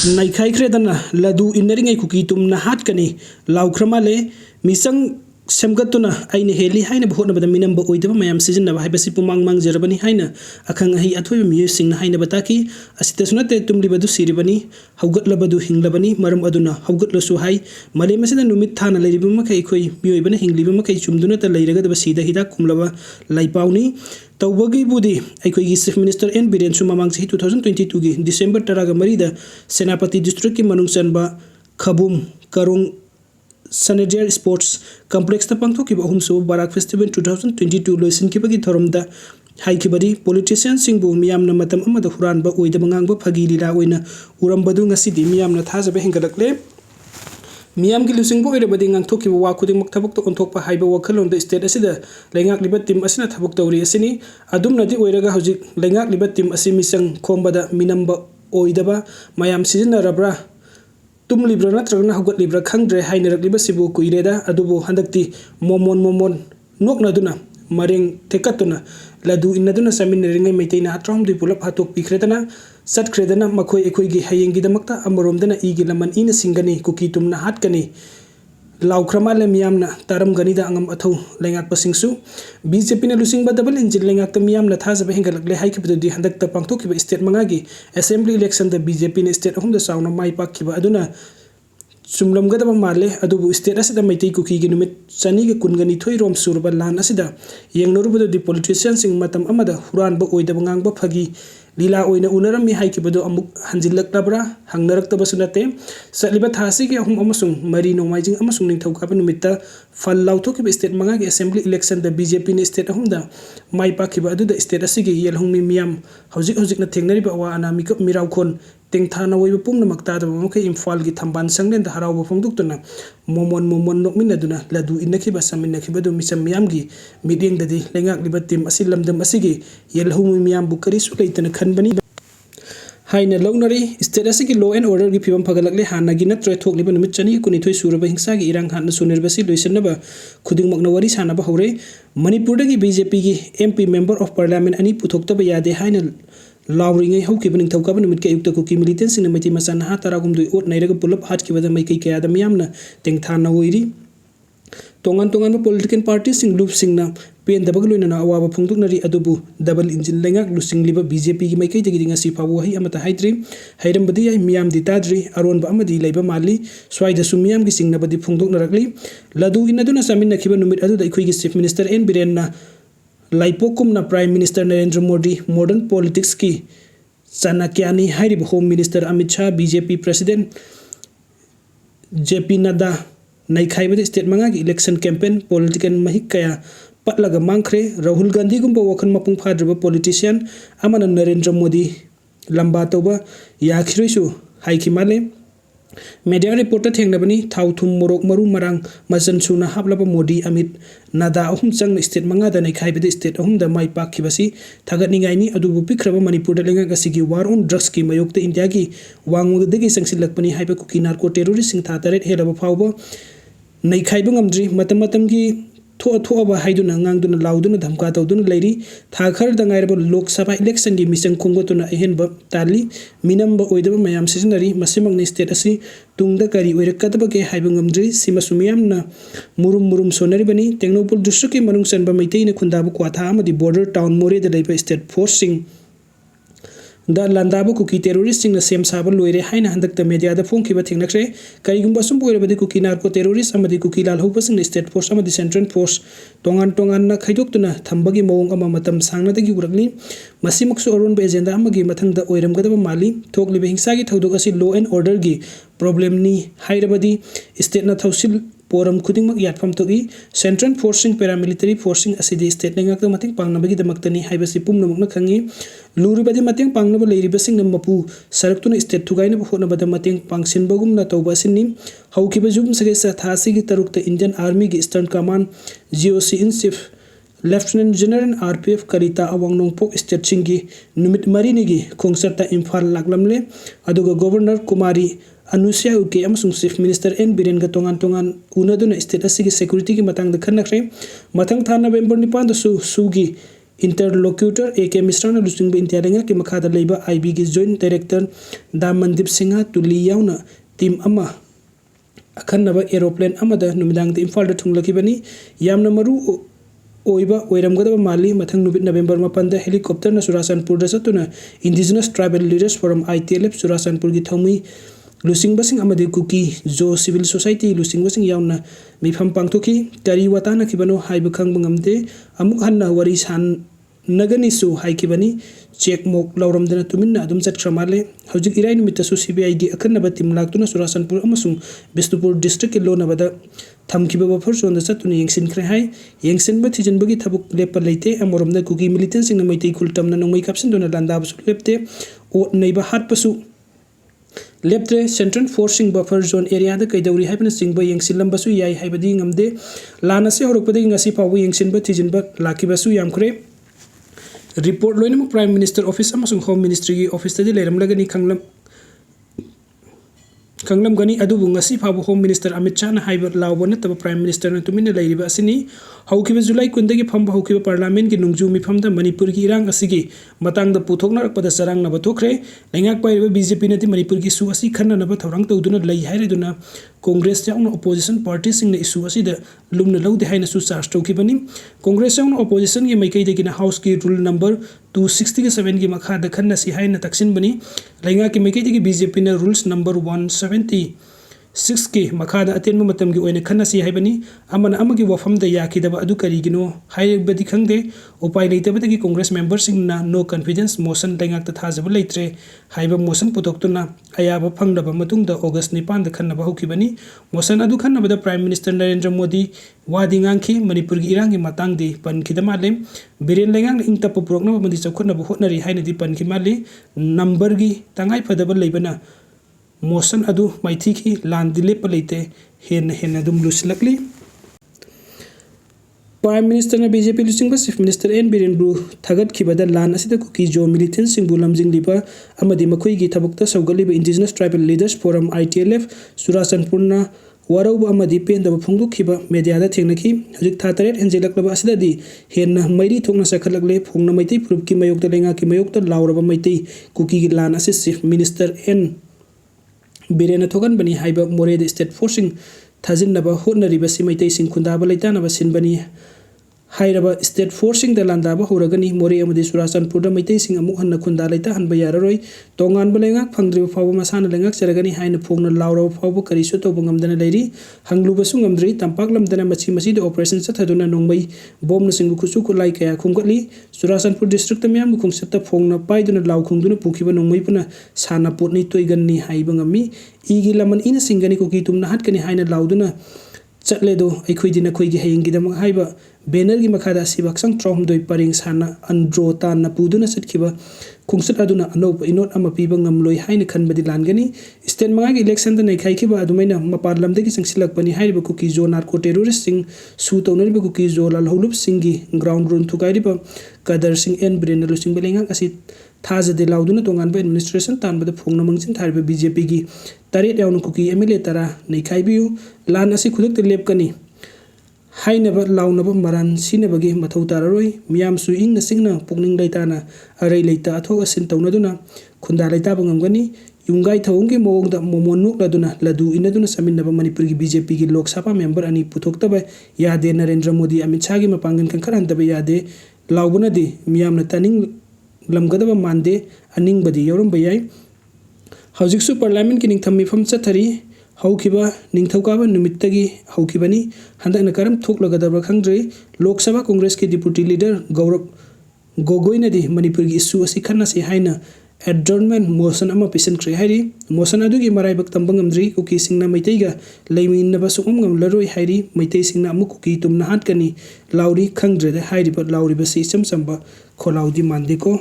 नाइखाइख्रेदना लदु इनरिंगै cookie तुमना हाटकनी लाउख्रमाले मिसंग semgatuna aina heli haina bhotna bada minamba oidaba mayam sijinna haibasi pumang mang jarabani haina akhang ahi athoi miyu singna haina bataki asita sunate tumli badu siribani haugatla badu hinglabani maram aduna haugatla su hai male masina numit thana leiriba makai khoi miyu bana hingliba makai chumduna ta leiraga daba sida hida kumlaba laipauni tawbagi budi aikoi gi chief minister n biren su mamang chi 2022 gi december taraga marida senapati district ki manung chanba khabum karung Sanadier Sports Complex ta pangthokiba ahumsu Barak Festival 2022 loisinkhibagi thoromda haikibadi politicians singbu miyamna matam amada huranba oidaba ngangba phagi lila oina urambadu ngasidi miyamna thajabe hingalakle miyamgi lusingbo oirabadi ngangthokiba wa khudingmak thabuk to onthokpa haiba wakhalonda state asida lengak liba team asina thabuk tawri asini adumnadi oiraga hojik lengak liba team asimi sang khombada minamba oidaba mayam sijina rabra tum libra natragna hugat libra khangdre hainerak liba sibu kuireda adubu handakti momon nokna duna maring tekatuna ladu inaduna samin ringai meiteina atram du pulap hatok pikredana satkredana makhoi ekhoi gi hayengi damakta amoromdana igi laman ina singani kuki tumna hatkani laukrama le miyamna taram ganida angam athau lengak pasingsu BJP na lusing ba double engine lengak ta miyamna thajabe hingalakle haikibdu di handakta pangthokiba state mangagi assembly election da BJP na state ahumda sauna mai pakkiba aduna sumlamgadaba male adubu state asida maitai kuki gi numit chani gi kungani thoi rom surba lan asida yengnorubu di politicians sing matam amada huran ba oidaba ngangba phagi lila oina unarami haikibadu amuk hanjilaktabra hangnarakta basunate satliba thasi gi ahum amasung mari nomaijing amasung ningthauka numita fal lauthokiba state mangagi assembly election da BJP ni state ahumda mai pakkiba aduda state asigi yelhungmi miyam hojik na thengnariba wa anamika mirau khon tengthana woiba pumna makta da makai imphal gi thamban sanglen da haraw phongduktuna momon nokmina duna ladu inakhiba saminakhiba du misam miyam gi meeting dadi lengak liba team asilamdam asigi yelhungmi miyam bukari su leitana khanbani haina lawnari state asigi law and order gi phibam phagalakle hanagi natre thokliba numit chani kunithoi suraba hingsa gi irang hanna sunirбasi loisanaba khudingmakna wari sanaba hore manipur dagi BJP gi MP member of parliament ani puthoktaba yade haina lawringai haukiba ningthauka numit ka yukta kuki militants sing mati masana ha taragumdui ot nairaga pulap hatkibada mai kai kaya da miyamna tengthana hoiri tongan political parties sing loop singna pen dabag loina awaba phungduknari adubu double engine lengak lusing liba BJP gi mai kai dagi ngasi pawu hi amata haidri hairambadi ai miyam ditadri aronba amadi leiba mali swaida sumiyam gi singna badi phungduknarakli ladu inaduna samin nakhiba numit adu da ikhui gi chief minister n biren na laipokum na prime minister Narendra Modi modern politics ki Chanakyani hairib home minister Amit Shah BJP president JP Nadda naikhaiba state mangagi election campaign political mahik kaya patlaga mangkhre Rahul Gandhi gumba wakhan mapung phadrba politician amana Narendra Modi lamba toba yakhiroisu haikimale media reporter thengnabani thauthum morok maru marang majan suna hablaba Modi Amit Nada ahum chang state manga da nei khaibede state ahum da mai pakhibasi thagatningai ni adubu pikraba Manipur da lenga gasigi war on drugs ki mayokta India gi wangmudagi sangsilakpani haiba kuki narco terrorist sing thataret helaba phawba nei khaiba ngamdri matam gi thoaba haiduna ngangduna lauduna dhamka tawduna leiri thakhar da ngairaba lok sabha election gi misang khongotuna ehenba tali minamba oidaba mayam seasonary masimang ni state asi tungda kari oirakadaba ke haiba ngamdri sima sumiyamna murum sonari bani Tengnopol district ki manung sanba maiteina khundabu kwatha amadi border town more da leiba state forcing da landaba kuki terrorist sing na sem saba loire haina handakta media da phong kiba thingnakre karigumba sum boirabadi kuki narco terrorist amadi kuki lal hopa sing state force amadi central force tongan na khaidoktuna thambagi mawong ama matam sangna dagi urakli masimaksu aron be agenda amagi mathangda oiramgadaba mali thokliba hingsa gi thodok asi law and order gi problem ni hairabadi state na thausil poram khudingmak yatfam togi central forcing paramilitary forcing asidi state lengak mating pangnabagi damaktani haibasi pumnamakna khangi luribadi mating pangnaba leiribasing na mapu saraktuna state thugaina hotnabada mating pangsinbagumna tawbasini haukiba jum sage sa thasi gi tarukta Indian Army gi Eastern Command GOC in chief Lieutenant General RPF Karita Awangnompo State Chingi numit marini gi khongsarta Imphal laklamle aduga Governor Kumari Anusia Uke amasung Chief Minister N Biren ga tongan unaduna state asigi security ki matang da khanakre matang tha November 9 da sugi interlocutor AK Mishra लुचिंग India लेंगा की मखादा लेबा IB की joint director दामनदीप Singh तुली याउना team अमा अखन्नबा aeroplane अमदा नुमिदांग Imphal थुंगलखिबनी यामना मरु ओइबा ओइरमगदबा माली मथंग नुबित नवंबर 5 हेलीकॉप्टर चुराचंदपुर चतुना indigenous tribal leaders forum ITLF Churachandpur की थौमी लुसिंगबसिंग अमदि कुकी जो सिविल सोसाइटी लुसिंगबसिंग याउना मिफम पांगथोखी करी वाताना खिबनो हाइब खंग बंगमदे अमुक हन्ना वरी सान नगनिसु हाइकिबनी चेक मोक लौरमदना तुमिन्ना अदुम चटख्रमाले हौजिक इराय निमित्तसु CBI गी अखन्नबा टीम लाक्तुना चुराचंदपुर अमसुंग बिष्णुपुर डिस्ट्रिक्ट के लोनबदा थमखिबा बफर जोन चतुना यंगसिनख्रे हाय यंगसिनबा थिजनबगी थबुक लेप लेते अमरमदा कुकी मिलिटेंट सिंग मैतै खुलतमना नोंमै कापसिनदुना लांदाबसु लेपते ओ नैबा हाटपसु लेप्टे सेंट्रल फोर्सिंग बफर जोन एरिया कईदौरी है यंगसिलंबसु याई हाइबदी ngamde लान से होरकपदगी ngasi फावबो यंगसिनबा थिजिनबा लाखिबसु यामखरे रिपोर्ट लोइनमक प्राइम मिनिस्टर ऑफिस अमसुंग होम मिनिस्ट्री की ऑफिस तदि लेरमलगनी खंगलमगनी अदुबु ngasi फावबो होम मिनिस्टर अमित शाह ना हाइब लावबो नतब प्राइम मिनिस्टर ना तुमिन लेरिबा असिनी हौखिबा जुलाई 10 दगी फंबा हौखिबा पार्लियामेंट की नुंगजु मिफमदा मणिपुर की इरांग असिगी मतंगदा पुथोकनारकपदा सरंगनबा थोखरे लेंगाक पाइरिबा BJP नति मणिपुर की इशू असि खन्ननबा थौरांग तौदुना लई हाइरेदुना कांग्रेस याउन ओपोजिशन पार्टी सिंग इशू असिदा लुमना लौदे हाइनसु चार्ज तौखिबनी कांग्रेस याउन ओपोजिशन की मैकैदगी हाउस की रूल नंबर 267 की मखादा खन्नसि हाइना तक्सिनबनी लेंगा की मैकैदगी BJP ना रूल्स नंबर 176 की मखादा अतेनबा मतम की ओइना खन्नसि हाइबनी अमना अमगी वफमदा याखिदबा अदु करिगिनो हाइबदी खंगदे उपाय लेतबदगी कांग्रेस मेंबर सिंगना नो कॉन्फिडेंस मोशन लेंगाकता थाजबा लेत्रे हाइबा मोशन पुथोक्तुना अयाबा फंगदबा मतुंगदा अगस्त 9 दा खन्नबा हौखिबनी मोशन अदु खन्नबदा प्राइम मिनिस्टर नरेंद्र मोदी वादी nganki मणिपुर की इरांगी मतंगदी पनखिदमाले बिरेन लेंगांग इंगतप पुरकनबा मदि चौखनबा होटनरी हाइनदी पनखिमाले नंबर की तंगाई फदबा लेबना मोशन अदु माइथी की लान दिलेप लेते हेन अदुम लुसलकली प्राइम मिनिस्टर ने BJP लुसिंग chief minister N Biren Bru थगत खिबदा लान असिदा कुकी जो मिलिटेंट सिंगबु लमजिंगलिबा अमदि मखोइगी थबुक्ता सौगलिबा indigenous tribal leaders forum ITLF चुराचंदपुरना वारौब अमदि पेंदब फोंगदुखिबा मीडियादा थेंगनखि हजिक था 3 हेंजेलकलबा असिदादि हेन मैरी थोंगना सखलकले फोंगना मैतै प्रूफ की मयोक्ता लेंगा की मयोक्ता लाउरबा मैतै कुकी की लान असि चीफ मिनिस्टर N Biren थोगन बनी हाइबा मोरेद स्टेट फोर्सिंग थाजिनबा होटनरिबसि मैतै सिंग खुंदाबा लैतानबा सिनबनी हाइरबा स्टेट फोर्सिंग द लांदाबा होरगनी मोरे अमदि चुराचंदपुर मैतै सिंग अमुक हन्न खुंदा लैता हनबा याररोय तोंगानबा लेंगाक फंगद्रिबा फावबा मसाना लेंगाक चरगनी हाइना फोंगना लाउरबा फावबा करिसु तौबा ngamdana लेरि हंगलुबसु ngamdri तंपाक लमदना मछि मछि द ऑपरेशन चथदुना नोंमै बोमना सिंग खुसु खुलाई कया खुंगतली चुराचंदपुर डिस्ट्रिक्ट म्याम खुंगसत फोंगना पाइदुना लाउ खुंगदुना पुखिबा नोंमै पुना साना पोटनै तोइगन्नी हाइबा ngami इगी लमन इन सिंगनी कुकी तुमना हटकनी हाइना लाउदुना चटलेदो अखोइदि नखोइगी हयिंगिदमक हाइबा बैनर की मखादा सिबक्संग ट्रॉमदोइ परिंग साना अंड्रो ताना पुदुना सटखिबा खुंसत अदुना अनौप इनोट अमा पीबा ngamloi हाइना खनबदि लानगनी स्टेट मंगाई इलेक्शन द नैखाइखिबा अदुमैना मपार लमदगी संगसिलकपनि हाइबा कुकी जो नार्को टेररिस्ट सिंग सु तौनरिबा कुकी जो लालहौलुप सिंगी ग्राउंड रूल थुगाइरिबा कदर सिंग एन ब्रेन लुसिंग बेलेंगा असि थाजदे लाउदुना तोंगानबा एडमिनिस्ट्रेशन तानबदा फोंगना मंगसिन थारिबा BJP की 3 याउन कुकी MLA तरा नैखाइबियु लान असि खुदक लेपकनी हाइनबा लाउनबा मरान सिनबगी मथौ ताररोय मियामसु इंग सिंगना पुकनिंग लैताना अरै लैता अथो असिन तौनदुना खुंदा लैताबा ngamgani युंगाई थौंगी मोगदा मोमोनुक लदुना लदु इनदुना समिनबा मणिपुर की BJP की लोकसभा मेंबर अनि पुथोक्तबा यादे नरेंद्र मोदी अमित शाह की मपांगन खंखरहंतबा यादे लाउबनदि मियामना तनिंग लमगदबा मानदे अनिंगबदि यौरमबा याय हौजिकसु पार्लियामेंट की निंगथम मिफम चथरी हौखिबा निंगथौकाबा निमित्तगी हौखिबनी हंदकना करम थोकलगदबा खंगद्रे लोकसभा कांग्रेस के डिप्यूटी लीडर गौरव गोगोइनदी मणिपुर की इशू असि खन्नसि हाइना एडजर्नमेंट मोशन अमा पिसनख्रे हाइरि motion अदुगी मराइबक तंबा ngamdri cookie सिंगना मैतैगा लैमिनबा सुकम ngamlaroi हाइरि Meitei सिंगना अमु कुकी तुमना हाटकनी लाउरी खंगद्रे हाइरिबा लाउरिबा सि इचम चंबा खोलाउदी मानदेको।